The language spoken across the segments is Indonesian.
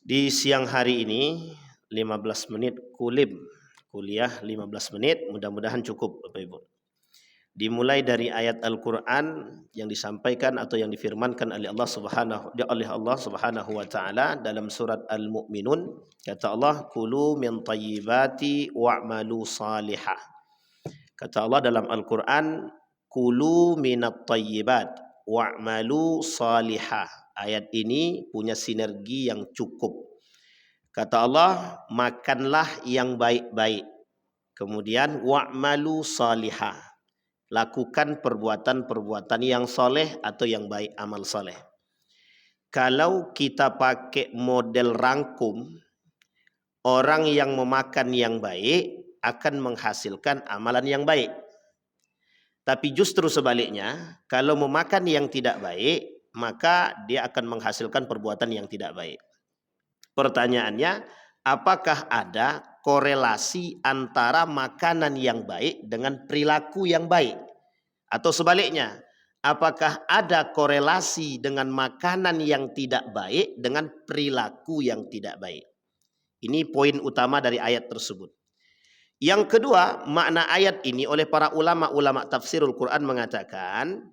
Di siang hari ini 15 menit kuliah 15 menit, mudah-mudahan cukup Bapak Ibu. Dimulai dari ayat Al-Qur'an yang disampaikan atau yang difirmankan oleh Allah Subhanahu wa taala dalam surat Al-Mu'minun. Kata Allah, "Kulu min thayyibati wa'malu salihah." Kata Allah dalam Al-Qur'an, "Kulu minat thayyibat wa'malu salihah." Ayat ini punya sinergi yang cukup. Kata Allah, makanlah yang baik-baik. Kemudian wa'malu salihah. Lakukan perbuatan-perbuatan yang soleh atau yang baik, amal soleh. Kalau kita pakai model rangkum, orang yang memakan yang baik akan menghasilkan amalan yang baik. Tapi justru sebaliknya, kalau memakan yang tidak baik, maka dia akan menghasilkan perbuatan yang tidak baik. Pertanyaannya, apakah ada korelasi antara makanan yang baik dengan perilaku yang baik? Atau sebaliknya, apakah ada korelasi dengan makanan yang tidak baik dengan perilaku yang tidak baik? Ini poin utama dari ayat tersebut. Yang kedua, makna ayat ini oleh para ulama-ulama tafsirul Quran mengatakan,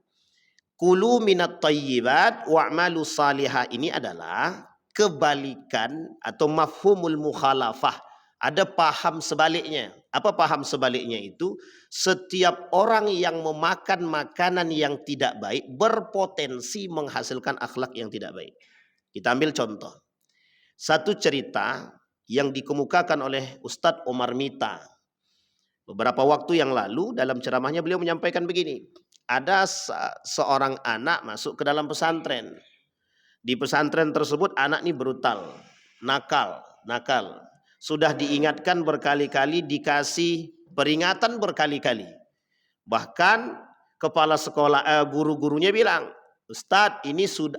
"Kulu minat thayyibat wa'malu salihah" ini adalah kebalikan atau mafhumul mukhalafah. Ada paham sebaliknya. Apa paham sebaliknya itu? Setiap orang yang memakan makanan yang tidak baik berpotensi menghasilkan akhlak yang tidak baik. Kita ambil contoh. Satu cerita yang dikemukakan oleh Ustadz Omar Mita. Beberapa waktu yang lalu dalam ceramahnya beliau menyampaikan begini. Ada seorang anak masuk ke dalam pesantren. Di pesantren tersebut anak ini brutal, nakal. Sudah diingatkan berkali-kali, dikasih peringatan berkali-kali. Bahkan kepala sekolah, guru-gurunya bilang, "Ustadz,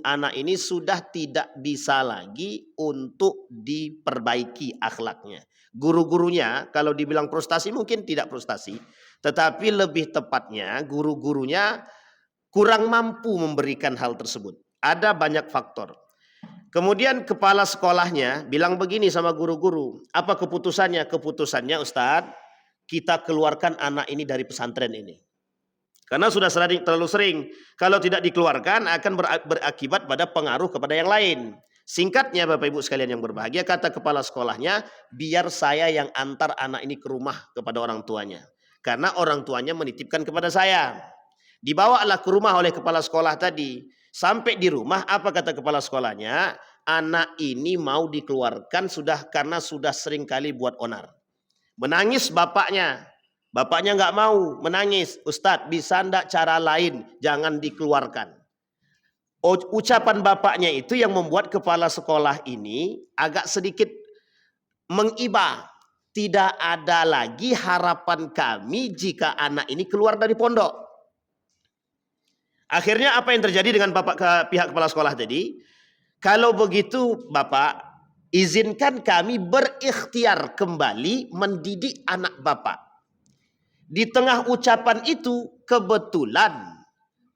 anak ini sudah tidak bisa lagi untuk diperbaiki akhlaknya." Guru-gurunya kalau dibilang frustasi mungkin tidak frustasi, tetapi lebih tepatnya guru-gurunya kurang mampu memberikan hal tersebut. Ada banyak faktor. Kemudian kepala sekolahnya bilang begini sama guru-guru, "Apa keputusannya?" "Keputusannya Ustadz, kita keluarkan anak ini dari pesantren ini. Karena sudah terlalu sering. Kalau tidak dikeluarkan akan berakibat pada pengaruh kepada yang lain." Singkatnya Bapak Ibu sekalian yang berbahagia, kata kepala sekolahnya, "Biar saya yang antar anak ini ke rumah kepada orang tuanya. Karena orang tuanya menitipkan kepada saya." Dibawalah ke rumah oleh kepala sekolah tadi. Sampai di rumah, apa kata kepala sekolahnya? "Anak ini mau dikeluarkan karena sudah sering kali buat onar." Menangis bapaknya. Bapaknya nggak mau, menangis. "Ustadz, bisa ndak cara lain? Jangan dikeluarkan." Ucapan bapaknya itu yang membuat kepala sekolah ini agak sedikit mengibah. Tidak ada lagi harapan kami jika anak ini keluar dari pondok. Akhirnya apa yang terjadi dengan pihak kepala sekolah tadi? "Kalau begitu Bapak, izinkan kami berikhtiar kembali mendidik anak Bapak." Di tengah ucapan itu kebetulan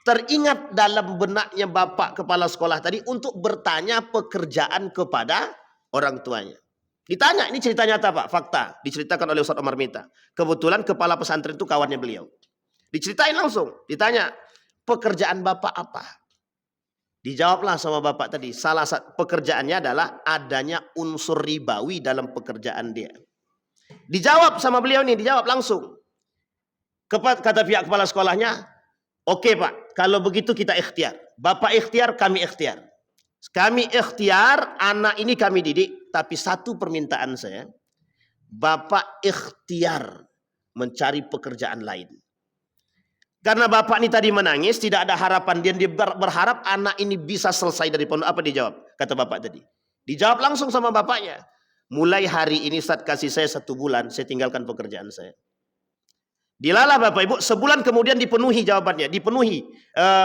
teringat dalam benaknya Bapak kepala sekolah tadi untuk bertanya pekerjaan kepada orang tuanya. Ditanya, ini cerita nyata Pak, fakta. Diceritakan oleh Ustadz Omar Mita. Kebetulan kepala pesantren itu kawannya beliau. Diceritain langsung, ditanya, "Pekerjaan Bapak apa?" Dijawablah sama Bapak tadi, salah satu pekerjaannya adalah adanya unsur ribawi dalam pekerjaan dia. Dijawab sama beliau nih, dijawab langsung. Kata pihak kepala sekolahnya, "Oke Pak, kalau begitu kita ikhtiar. Bapak ikhtiar, kami ikhtiar. Kami ikhtiar, anak ini kami didik, tapi satu permintaan saya, Bapak ikhtiar mencari pekerjaan lain." Karena bapak ini tadi menangis, tidak ada harapan. Dia berharap anak ini bisa selesai dari pondok. Apa dijawab? Kata bapak tadi. Dijawab langsung sama bapaknya. "Mulai hari ini Ustadz kasih saya 1 bulan, saya tinggalkan pekerjaan saya." Dilalah Bapak Ibu, sebulan kemudian dipenuhi jawabannya. Dipenuhi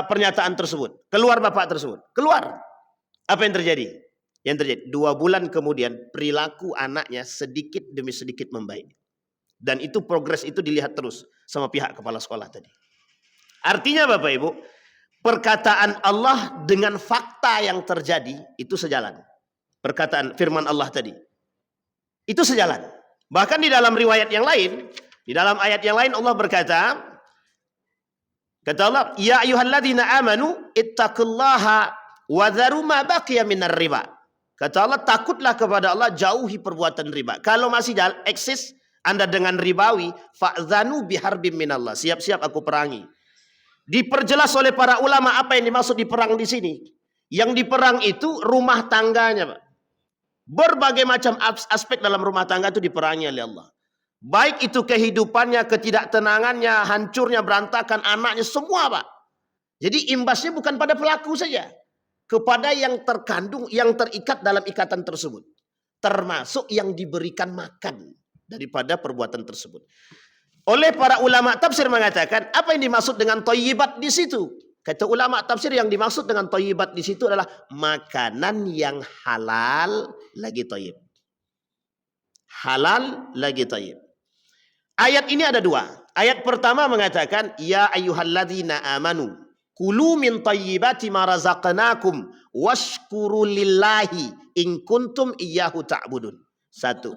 pernyataan tersebut. Keluar bapak tersebut. Keluar. Apa yang terjadi? Yang terjadi 2 bulan kemudian perilaku anaknya sedikit demi sedikit membaik. Dan itu progres itu dilihat terus sama pihak kepala sekolah tadi. Artinya Bapak Ibu, perkataan Allah dengan fakta yang terjadi itu sejalan. perkataan firman Allah tadi. Itu sejalan. Bahkan di dalam riwayat yang lain, di dalam ayat yang lain Allah berkata, kata Allah, ya ayyuhalladzina amanu ittaqullaha wa dharu ma baqiya minar riba. Kata Allah, takutlah kepada Allah, jauhi perbuatan riba. Kalau masih eksis Anda dengan ribawi, fa'dzanu biharbim minallah. Siap-siap aku perangi. Diperjelas oleh para ulama apa yang dimaksud diperang di sini. Yang diperang itu rumah tangganya, Pak. Berbagai macam aspek dalam rumah tangga itu diperangi oleh Allah. Baik itu kehidupannya, ketidaktenangannya, hancurnya, berantakan, anaknya, semua, Pak. Jadi imbasnya bukan pada pelaku saja. Kepada yang terkandung, yang terikat dalam ikatan tersebut. Termasuk yang diberikan makan daripada perbuatan tersebut. Oleh para ulama tafsir mengatakan, apa yang dimaksud dengan thayyibat di situ? Kata ulama tafsir, yang dimaksud dengan thayyibat di situ adalah makanan yang halal lagi thayyib. Halal lagi thayyib. Ayat ini ada dua. Ayat pertama mengatakan, ya ayyuhalladzina amanu kulu min thayyibati ma razaqnakum washkuru lillahi in kuntum iyyahu ta'budun. Satu.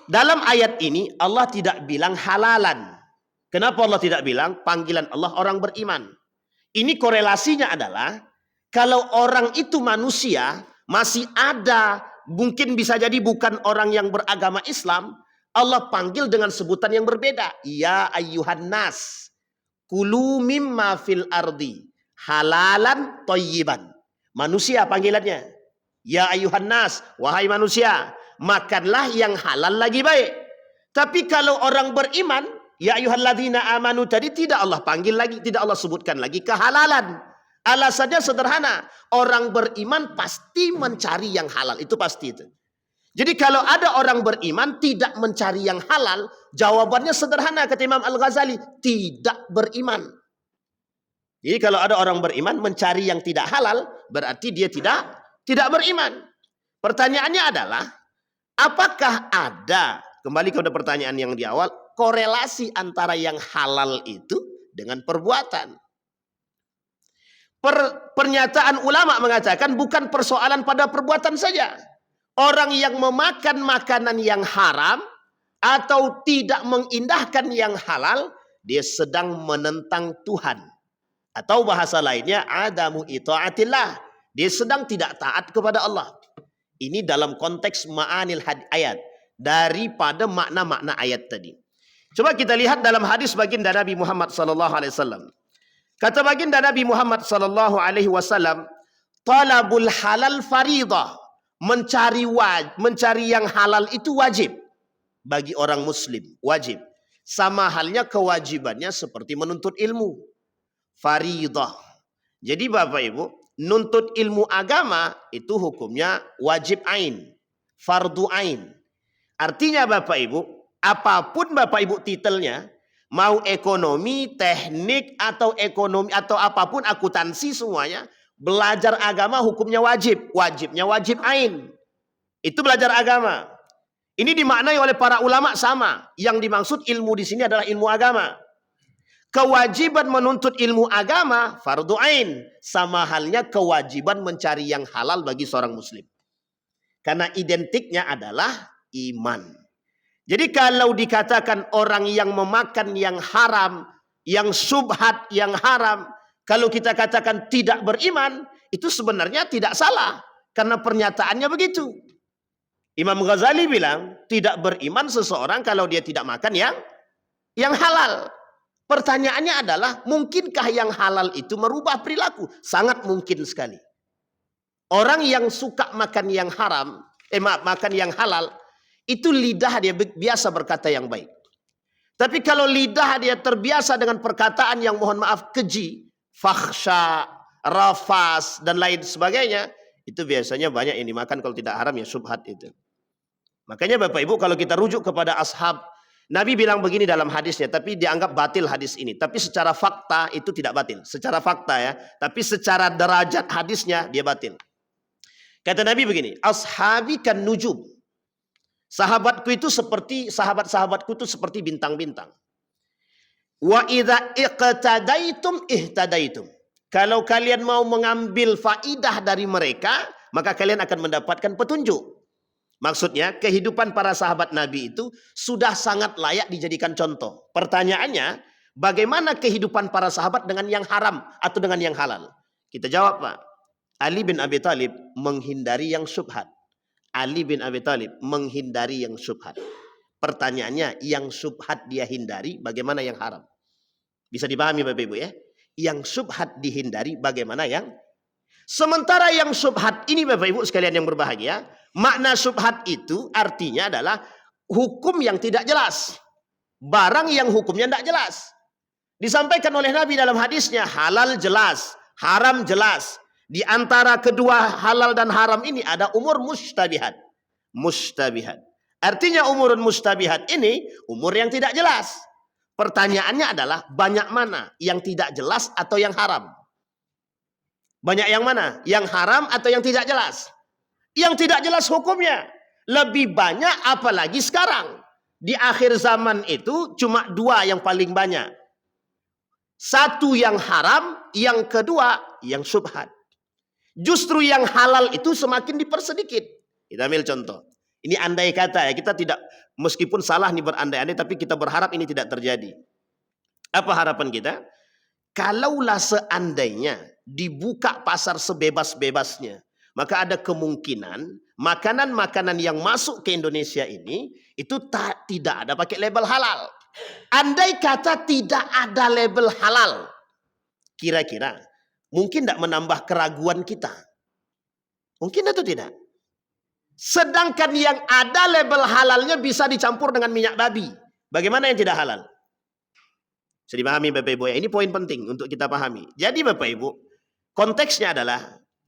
Dalam ayat ini Allah tidak bilang halalan. Kenapa Allah tidak bilang? Panggilan Allah orang beriman. Ini korelasinya adalah kalau orang itu manusia, masih ada, mungkin bisa jadi bukan orang yang beragama Islam, Allah panggil dengan sebutan yang berbeda. Ya ayyuhan nas kulu mimma fil ardi halalan thayyiban. Manusia panggilannya. Ya ayyuhan nas, wahai manusia, makanlah yang halal lagi baik. Tapi kalau orang beriman, ya ayyuhalladzina amanu tadi tidak Allah panggil lagi, tidak Allah sebutkan lagi kehalalan. Alasannya sederhana, orang beriman pasti mencari yang halal, itu pasti itu. Jadi kalau ada orang beriman tidak mencari yang halal, jawabannya sederhana kata Imam Al-Ghazali, tidak beriman. Jadi kalau ada orang beriman mencari yang tidak halal, berarti dia tidak beriman. Pertanyaannya adalah, apakah ada, kembali kepada pertanyaan yang di awal, korelasi antara yang halal itu dengan perbuatan? Pernyataan ulama mengatakan bukan persoalan pada perbuatan saja. Orang yang memakan makanan yang haram atau tidak mengindahkan yang halal, dia sedang menentang Tuhan. Atau bahasa lainnya, adamu ita'atillah. Dia sedang tidak taat kepada Allah. Ini dalam konteks ma'anil ayat. Daripada makna-makna ayat tadi. Coba kita lihat dalam hadis baginda Nabi Muhammad SAW. Kata baginda Nabi Muhammad SAW, talabul halal faridah. Mencari yang halal itu wajib. Bagi orang muslim, wajib. Sama halnya kewajibannya seperti menuntut ilmu. Faridah. Jadi Bapak Ibu, nuntut ilmu agama itu hukumnya wajib ain. Fardu ain. Artinya Bapak Ibu, apapun Bapak Ibu titelnya, mau ekonomi, teknik, atau ekonomi, atau apapun akuntansi semuanya, belajar agama hukumnya wajib. Wajibnya wajib ain. Itu belajar agama. Ini dimaknai oleh para ulama sama. Yang dimaksud ilmu di sini adalah ilmu agama. Kewajiban menuntut ilmu agama fardu ain, sama halnya kewajiban mencari yang halal bagi seorang muslim. Karena identiknya adalah iman. Jadi kalau dikatakan orang yang memakan yang haram, yang subhat, yang haram, kalau kita katakan tidak beriman, itu sebenarnya tidak salah. Karena pernyataannya begitu. Imam Ghazali bilang, tidak beriman seseorang kalau dia tidak makan yang halal. Pertanyaannya adalah, mungkinkah yang halal itu merubah perilaku? Sangat mungkin sekali. Orang yang suka makan yang haram, makan yang halal, itu lidah dia biasa berkata yang baik. Tapi kalau lidah dia terbiasa dengan perkataan yang mohon maaf keji, fakhsha, rafas, dan lain sebagainya, itu biasanya banyak yang dimakan kalau tidak haram ya subhat itu. Makanya Bapak Ibu kalau kita rujuk kepada ashab, Nabi bilang begini dalam hadisnya, tapi dianggap batil hadis ini. Tapi secara fakta itu tidak batil. Secara fakta ya. Tapi secara derajat hadisnya dia batil. Kata Nabi begini, ashabi kan nujum. Sahabatku itu seperti, sahabat-sahabatku itu seperti bintang-bintang. Wa idza iqtadaitum ihtadaitum. Kalau kalian mau mengambil faidah dari mereka, maka kalian akan mendapatkan petunjuk. Maksudnya kehidupan para sahabat Nabi itu sudah sangat layak dijadikan contoh. Pertanyaannya, bagaimana kehidupan para sahabat dengan yang haram atau dengan yang halal? Kita jawab, Pak. Ali bin Abi Thalib menghindari yang syubhat. Ali bin Abi Thalib menghindari yang syubhat. Pertanyaannya, yang syubhat dia hindari, bagaimana yang haram? Bisa dipahami Bapak Ibu ya? Yang syubhat dihindari, bagaimana yang? Sementara yang syubhat ini Bapak Ibu sekalian yang berbahagia, makna syubhat itu artinya adalah hukum yang tidak jelas. Barang yang hukumnya tidak jelas. Disampaikan oleh Nabi dalam hadisnya, halal jelas, haram jelas. Di antara kedua halal dan haram ini ada umur mustabihat. Mustabihat. Artinya umur mustabihat ini umur yang tidak jelas. Pertanyaannya adalah banyak mana yang tidak jelas atau yang haram? Banyak yang mana? Yang haram atau yang tidak jelas? Yang tidak jelas hukumnya. Lebih banyak apalagi sekarang. Di akhir zaman itu cuma dua yang paling banyak. Satu yang haram, yang kedua yang syubhat. Justru yang halal itu semakin dipersedikit. Kita ambil contoh. Ini andai kata ya, kita tidak, meskipun salah nih berandai-andai, tapi kita berharap ini tidak terjadi. Apa harapan kita? Kalaulah seandainya dibuka pasar sebebas-bebasnya, maka ada kemungkinan makanan-makanan yang masuk ke Indonesia ini itu tidak ada pakai label halal. Andai kata tidak ada label halal, kira-kira mungkin tidak menambah keraguan kita? Mungkin atau tidak? Sedangkan yang ada label halalnya bisa dicampur dengan minyak babi. Bagaimana yang tidak halal? Bisa dipahami Bapak Ibu ya? Ini poin penting untuk kita pahami. Jadi Bapak Ibu, konteksnya adalah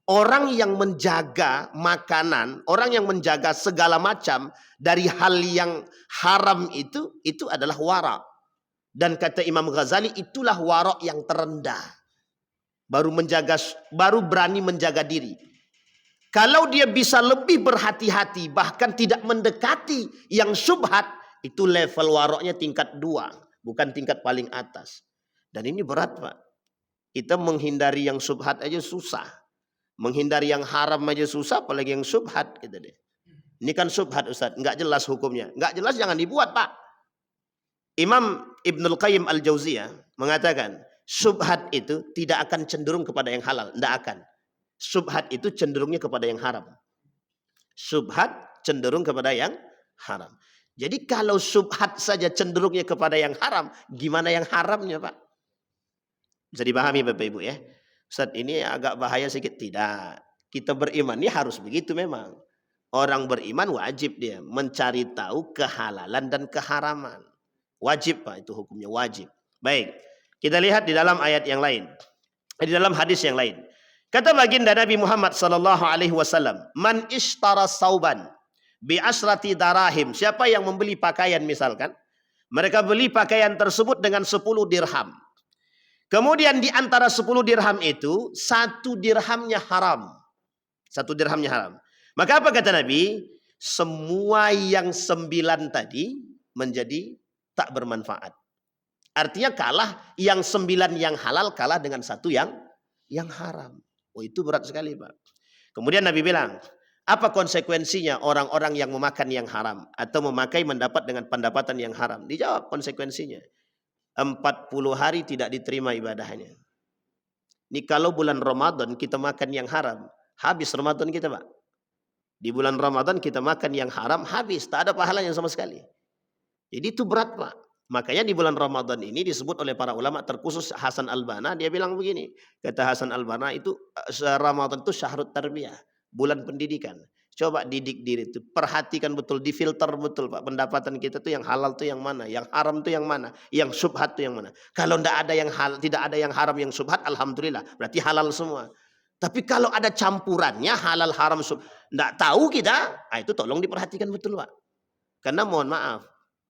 orang yang menjaga makanan, orang yang menjaga segala macam dari hal yang haram itu adalah wara. Dan kata Imam Ghazali, itulah wara yang terendah. Baru berani menjaga diri. Kalau dia bisa lebih berhati-hati, bahkan tidak mendekati yang syubhat, itu level waroknya tingkat 2, bukan tingkat paling atas. Dan ini berat Pak. Kita menghindari yang syubhat aja susah. Menghindari yang haram aja susah, apalagi yang syubhat. Gitu deh. Ini kan syubhat Ustaz, nggak jelas hukumnya. Nggak jelas jangan dibuat Pak. Imam Ibnul Qayyim Al-Jauziyah mengatakan, syubhat itu tidak akan cenderung kepada yang halal. Tidak akan. Syubhat itu cenderungnya kepada yang haram. Syubhat cenderung kepada yang haram. Jadi kalau syubhat saja cenderungnya kepada yang haram, gimana yang haramnya Pak? Bisa dipahami Bapak Ibu ya? Ustaz ini agak bahaya sedikit. Tidak. Kita beriman ini harus begitu memang. Orang beriman wajib dia mencari tahu kehalalan dan keharaman. Wajib Pak, itu hukumnya wajib. Baik, kita lihat di dalam ayat yang lain. Di dalam hadis yang lain. Kata baginda Nabi Muhammad sallallahu alaihi wasallam, "Man ishtara sauban bi asrati darahim." Siapa yang membeli pakaian misalkan, mereka beli pakaian tersebut dengan 10 dirham. Kemudian di antara 10 dirham itu, 1 dirhamnya haram. 1 dirhamnya haram. Maka apa kata Nabi? Semua yang 9 tadi menjadi tak bermanfaat. Artinya kalah yang 9 yang halal kalah dengan 1 yang haram. Oh itu berat sekali Pak. Kemudian Nabi bilang, apa konsekuensinya orang-orang yang memakan yang haram atau memakai mendapat dengan pendapatan yang haram? Dijawab konsekuensinya. 40 hari tidak diterima ibadahnya. Ini kalau bulan Ramadan kita makan yang haram, habis Ramadan kita Pak. Di bulan Ramadan kita makan yang haram, habis. Tak ada pahalanya sama sekali. Jadi itu berat Pak. Makanya di bulan Ramadan ini disebut oleh para ulama, terkhusus Hasan Al-Banna, dia bilang begini. Kata Hasan Al-Banna itu, Ramadan itu syahrut tarbiyah, bulan pendidikan. Coba didik diri itu, perhatikan betul, difilter betul Pak. Pendapatan kita tuh yang halal tuh yang mana, yang haram tuh yang mana, yang syubhat tuh yang mana. Kalau tidak ada yang halal, tidak ada yang haram, yang syubhat, alhamdulillah, berarti halal semua. Tapi kalau ada campurannya halal, haram, syubhat, tidak tahu kita, itu tolong diperhatikan betul Pak. Karena mohon maaf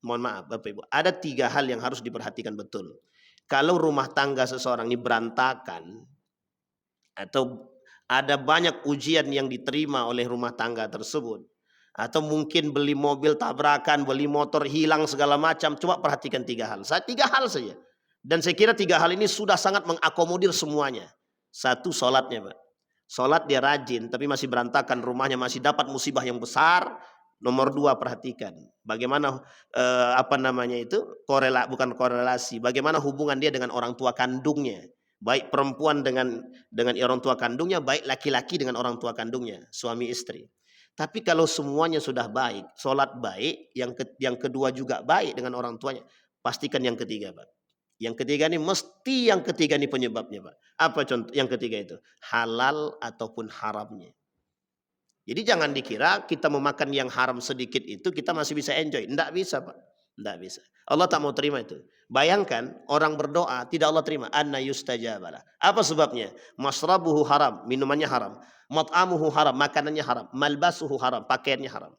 Bapak Ibu, ada 3 hal yang harus diperhatikan betul. Kalau rumah tangga seseorang ini berantakan, atau ada banyak ujian yang diterima oleh rumah tangga tersebut, atau mungkin beli mobil tabrakan, beli motor hilang segala macam, coba perhatikan 3 hal. 3 hal saja. Dan saya kira 3 hal ini sudah sangat mengakomodir semuanya. 1, sholatnya Pak. Sholat dia rajin, tapi masih berantakan, rumahnya masih dapat musibah yang besar. Nomor dua, perhatikan bagaimana bukan korelasi, bagaimana hubungan dia dengan orang tua kandungnya, baik perempuan dengan orang tua kandungnya, baik laki-laki dengan orang tua kandungnya, suami istri. Tapi kalau semuanya sudah baik, sholat baik, yang kedua juga baik dengan orang tuanya, pastikan yang ketiga, Pak. Yang ketiga ini mesti yang ketiga ini penyebabnya, Pak. Apa contoh yang ketiga itu? Halal ataupun haramnya. Jadi jangan dikira kita memakan yang haram sedikit itu kita masih bisa enjoy. Tidak bisa, Pak. Tidak bisa. Allah tak mau terima itu. Bayangkan orang berdoa tidak Allah terima. Anna yustajabalah. Apa sebabnya? Masrabuhu haram, minumannya haram. Mat'amuhu haram, makanannya haram. Malbasuhu haram, pakaiannya haram.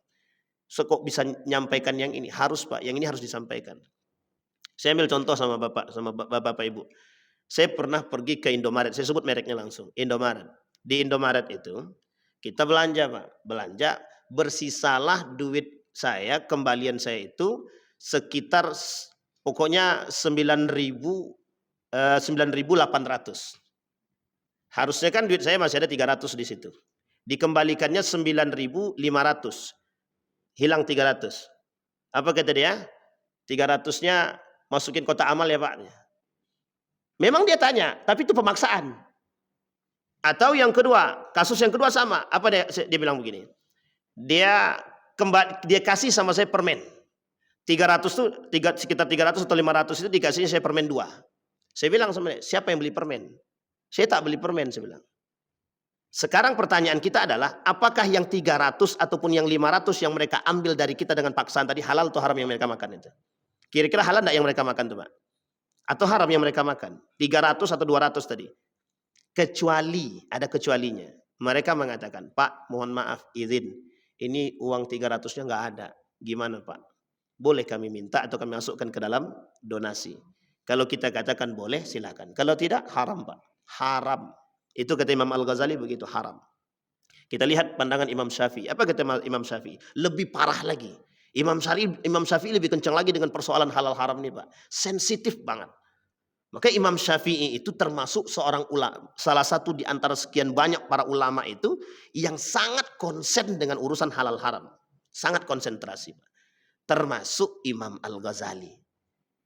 So, kok bisa nyampaikan yang ini? Harus, Pak. Yang ini harus disampaikan. Saya ambil contoh sama bapak ibu. Saya pernah pergi ke Indomaret. Saya sebut mereknya langsung. Indomaret. Di Indomaret itu kita belanja, Pak. Belanja, bersisalah duit saya, kembalian saya itu sekitar pokoknya 9.800. Harusnya kan duit saya masih ada 300 di situ. Dikembalikannya 9.500. Hilang 300. Apa kata dia? 300-nya masukin kotak amal ya, Pak. Memang dia tanya, tapi itu pemaksaan. Atau yang kedua, kasus yang kedua sama. Apa dia bilang begini? Dia kasih sama saya permen. 300 tuh sekitar 300 atau 500 itu dikasihnya saya permen 2. Saya bilang sama dia, siapa yang beli permen? Saya tak beli permen, saya bilang. Sekarang pertanyaan kita adalah, apakah yang 300 ataupun yang 500 yang mereka ambil dari kita dengan paksaan tadi halal atau haram yang mereka makan itu? Kira-kira halal enggak yang mereka makan tuh, Pak? Atau haram yang mereka makan? 300 atau 200 tadi? Kecuali, ada kecualinya. Mereka mengatakan, Pak, mohon maaf, izin. Ini uang 300-nya nggak ada. Gimana, Pak? Boleh kami minta atau kami masukkan ke dalam donasi. Kalau kita katakan boleh, silakan. Kalau tidak, haram, Pak. Haram. Itu kata Imam Al-Ghazali begitu, haram. Kita lihat pandangan Imam Syafi'i. Apa kata Imam Syafi'i? Lebih parah lagi. Imam Syafi'i lebih kencang lagi dengan persoalan halal haram ini, Pak. Sensitif banget. Maka Imam Syafi'i itu termasuk seorang ulama, salah satu di antara sekian banyak para ulama itu yang sangat konsen dengan urusan halal haram. Sangat konsentrasi, Pak. Termasuk Imam Al-Ghazali.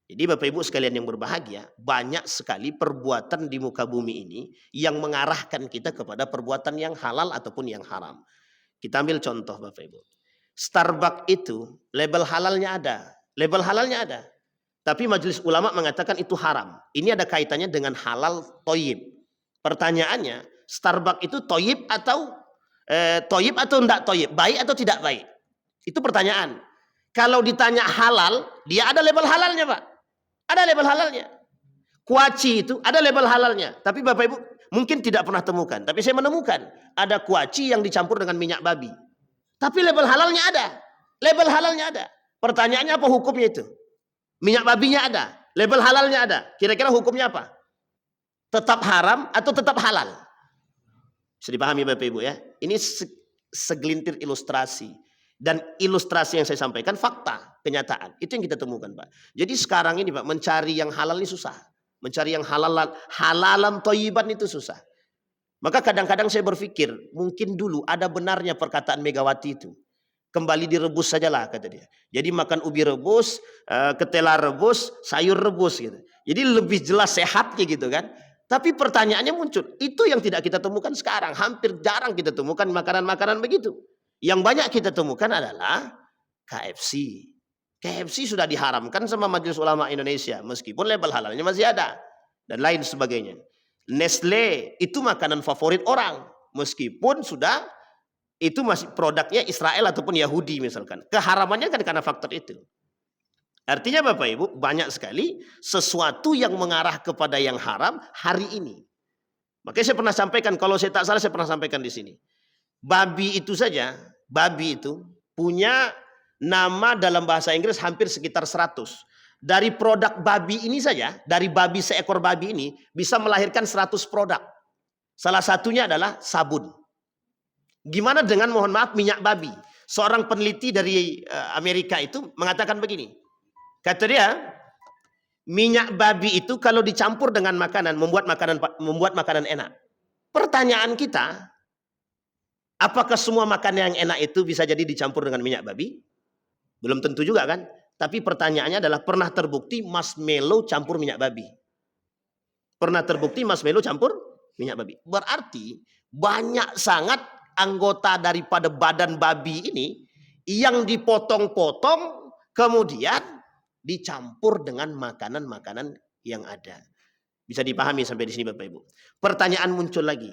Jadi Bapak Ibu sekalian yang berbahagia, banyak sekali perbuatan di muka bumi ini yang mengarahkan kita kepada perbuatan yang halal ataupun yang haram. Kita ambil contoh Bapak Ibu. Starbucks itu label halalnya ada. Label halalnya ada. Tapi majelis ulama mengatakan itu haram. Ini ada kaitannya dengan halal toyib. Pertanyaannya, Starbucks itu toyib atau tidak toyib? Baik atau tidak baik? Itu pertanyaan. Kalau ditanya halal, dia ada label halalnya, Pak. Ada label halalnya. Kuaci itu ada label halalnya. Tapi Bapak Ibu mungkin tidak pernah temukan. Tapi saya menemukan. Ada kuaci yang dicampur dengan minyak babi. Tapi label halalnya ada. Label halalnya ada. Pertanyaannya apa hukumnya itu? Minyak babinya ada. Label halalnya ada. Kira-kira hukumnya apa? Tetap haram atau tetap halal? Bisa dipahami Bapak Ibu ya. Ini segelintir ilustrasi. Dan ilustrasi yang saya sampaikan fakta, kenyataan. Itu yang kita temukan, Pak. Jadi sekarang ini, Pak, mencari yang halal ini susah. Mencari yang halalan toyiban itu susah. Maka kadang-kadang saya berpikir, mungkin dulu ada benarnya perkataan Megawati itu. Kembali direbus sajalah, kata dia. Jadi makan ubi rebus, ketela rebus, sayur rebus gitu. Jadi lebih jelas sehatnya gitu kan. Tapi pertanyaannya muncul, itu yang tidak kita temukan sekarang. Hampir jarang kita temukan makanan-makanan begitu. Yang banyak kita temukan adalah KFC. KFC sudah diharamkan sama Majelis Ulama Indonesia. Meskipun label halalnya masih ada. Dan lain sebagainya. Nestle itu makanan favorit orang. Meskipun sudah itu masih produknya Israel ataupun Yahudi misalkan. Keharamannya kan karena faktor itu. Artinya Bapak Ibu banyak sekali sesuatu yang mengarah kepada yang haram hari ini. Makanya saya pernah sampaikan, kalau saya tak salah saya pernah sampaikan di sini. Babi itu saja, babi itu punya nama dalam bahasa Inggris hampir sekitar 100. Dari produk babi ini saja, dari babi seekor babi ini bisa melahirkan 100 produk. Salah satunya adalah sabun. Gimana dengan mohon maaf minyak babi? Seorang peneliti dari Amerika itu mengatakan begini. Kata dia, minyak babi itu kalau dicampur dengan makanan membuat makanan enak. Pertanyaan kita, apakah semua makanan yang enak itu bisa jadi dicampur dengan minyak babi? Belum tentu juga kan? Tapi pertanyaannya adalah pernah terbukti marshmallow campur minyak babi? Pernah terbukti marshmallow campur minyak babi. Berarti banyak sangat anggota daripada badan babi ini yang dipotong-potong kemudian dicampur dengan makanan-makanan yang ada. Bisa dipahami sampai di sini Bapak Ibu. Pertanyaan muncul lagi.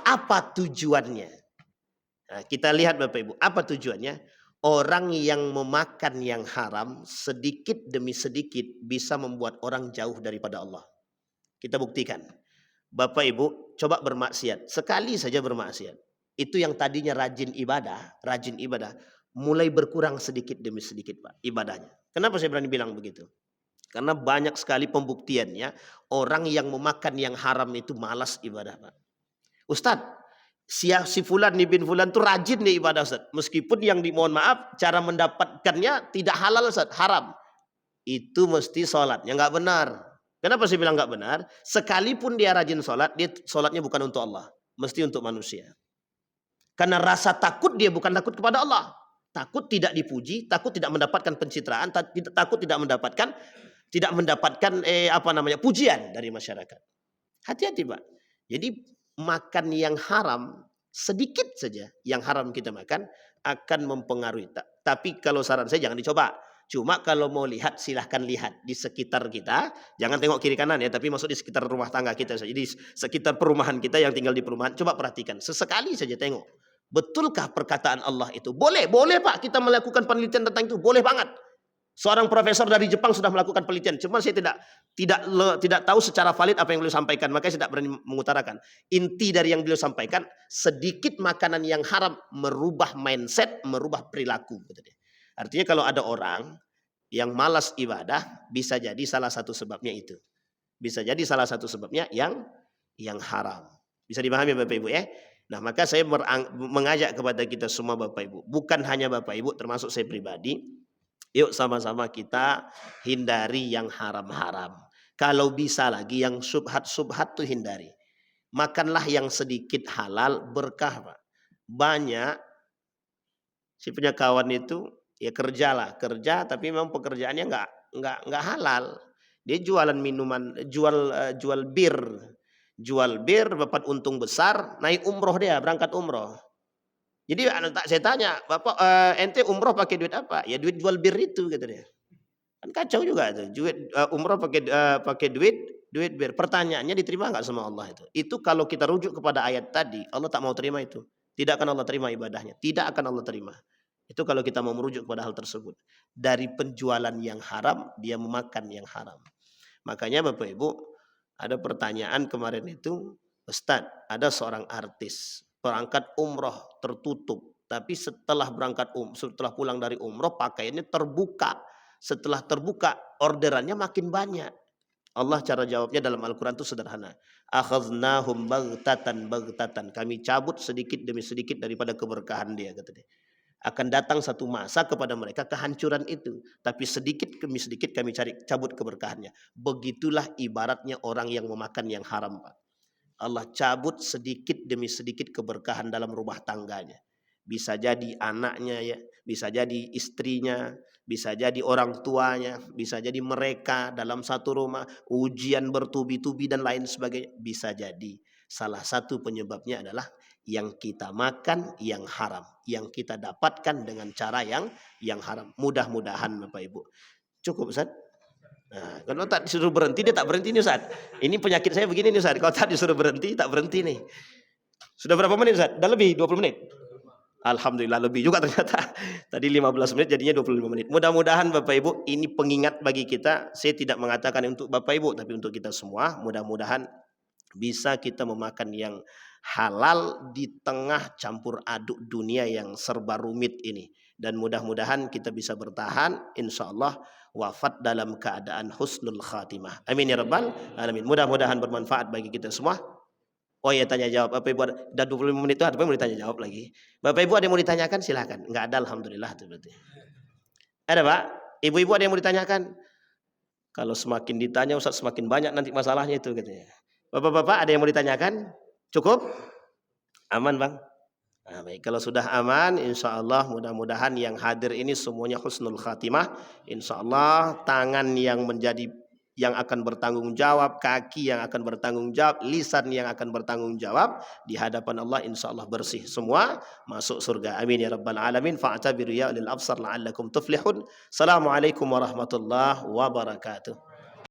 Apa tujuannya? Nah, kita lihat Bapak Ibu, apa tujuannya? Orang yang memakan yang haram sedikit demi sedikit bisa membuat orang jauh daripada Allah. Kita buktikan. Bapak Ibu coba bermaksiat. Sekali saja bermaksiat. Itu yang tadinya rajin ibadah. Mulai berkurang sedikit demi sedikit Pak ibadahnya. Kenapa saya berani bilang begitu? Karena banyak sekali pembuktiannya. Orang yang memakan yang haram itu malas ibadah Pak. Ustadz, si fulan nih bin fulan tuh rajin nih ibadah Ustadz. Meskipun yang dimohon maaf cara mendapatkannya tidak halal Ustadz, haram. Itu mesti sholatnya nggak benar. Kenapa saya bilang nggak benar? Sekalipun dia rajin sholat, dia sholatnya bukan untuk Allah, mesti untuk manusia. Karena rasa takut dia bukan takut kepada Allah, takut tidak dipuji, takut tidak mendapatkan pencitraan, takut tidak mendapatkan pujian dari masyarakat. Hati-hati Pak. Jadi makan yang haram sedikit saja yang haram kita makan akan mempengaruhi. Tapi kalau saran saya jangan dicoba. Cuma kalau mau lihat silahkan lihat di sekitar kita. Jangan tengok kiri kanan ya. Tapi masuk di sekitar rumah tangga kita saja. Di sekitar perumahan kita yang tinggal di perumahan. Coba perhatikan. Sesekali saja tengok. Betulkah perkataan Allah itu? Boleh Pak kita melakukan penelitian tentang itu. Boleh banget. Seorang profesor dari Jepang sudah melakukan penelitian. Cuma saya tidak tahu secara valid apa yang beliau sampaikan. Makanya saya tidak berani mengutarakan. Inti dari yang beliau sampaikan. Sedikit makanan yang haram merubah mindset, merubah perilaku. Artinya kalau ada orang yang malas ibadah, bisa jadi salah satu sebabnya itu. Bisa jadi salah satu sebabnya yang haram. Bisa dipahami Bapak Ibu ya? Nah maka saya mengajak kepada kita semua Bapak Ibu. Bukan hanya Bapak Ibu, termasuk saya pribadi. Yuk sama-sama kita hindari yang haram-haram. Kalau bisa lagi yang subhat-subhat tuh hindari. Makanlah yang sedikit halal berkah Pak. Banyak, si punya kawan itu ya kerja tapi memang pekerjaannya nggak halal. Dia jualan minuman, jual bir dapat untung besar, naik umroh dia berangkat umroh. Jadi saya tanya, Bapak ente umroh pakai duit apa? Ya duit jual bir itu kata dia. Kan kacau juga tuh, umroh pakai duit bir. Pertanyaannya diterima nggak sama Allah itu? Itu kalau kita rujuk kepada ayat tadi, Allah tak mau terima itu. Tidak akan Allah terima ibadahnya, tidak akan Allah terima. Itu kalau kita mau merujuk pada hal tersebut. Dari penjualan yang haram, dia memakan yang haram. Makanya Bapak Ibu, ada pertanyaan kemarin itu, Ustadz, ada seorang artis berangkat umroh tertutup, tapi setelah setelah pulang dari umroh pakaiannya terbuka. Setelah terbuka orderannya makin banyak. Allah cara jawabnya dalam Al-Quran itu sederhana. Akhadnahum baghtatan. Kami cabut sedikit demi sedikit daripada keberkahan dia kata dia. Akan datang satu masa kepada mereka kehancuran itu. Tapi sedikit demi sedikit kami cabut keberkahannya. Begitulah ibaratnya orang yang memakan yang haram Pak. Allah cabut sedikit demi sedikit keberkahan dalam rumah tangganya. Bisa jadi anaknya ya, bisa jadi istrinya, bisa jadi orang tuanya, bisa jadi mereka dalam satu rumah, ujian bertubi-tubi dan lain sebagainya. Bisa jadi salah satu penyebabnya adalah yang kita makan yang haram, yang kita dapatkan dengan cara yang haram. Mudah-mudahan Bapak Ibu. Cukup Ustaz? Nah, kalau tak disuruh berhenti, dia tak berhenti nih Ustaz. Ini penyakit saya begini nih Ustaz. Kalau tak disuruh berhenti, tak berhenti nih. Sudah berapa menit Ustaz? Udah lebih 20 menit? Alhamdulillah lebih juga ternyata. Tadi 15 menit jadinya 25 menit. Mudah-mudahan Bapak Ibu ini pengingat bagi kita. Saya tidak mengatakan untuk Bapak Ibu, tapi untuk kita semua. Mudah-mudahan bisa kita memakan yang halal di tengah campur aduk dunia yang serba rumit ini. Dan mudah-mudahan kita bisa bertahan, insya Allah wafat dalam keadaan husnul khatimah. Amin ya rabbal alamin. Mudah-mudahan bermanfaat bagi kita semua. Oh ya, tanya jawab. Bapak Ibu ada 25 menit itu ada yang mau ditanya jawab lagi. Bapak Ibu ada yang mau ditanyakan silakan. Enggak ada alhamdulillah itu berarti. Ada Pak? Ibu-ibu ada yang mau ditanyakan? Kalau semakin ditanya Ustaz semakin banyak nanti masalahnya itu katanya. Bapak-bapak ada yang mau ditanyakan? Cukup? Aman Bang? Nah, baik, kalau sudah aman, insya Allah mudah-mudahan yang hadir ini semuanya husnul khatimah. Insya Allah tangan yang akan bertanggung jawab, kaki yang akan bertanggung jawab, lisan yang akan bertanggung jawab di hadapan Allah, insya Allah bersih semua, masuk surga. Amin ya rabbal alamin. Fa'tabiru ya ulil absar la'allakum tuflihun. Assalamualaikum warahmatullahi wabarakatuh.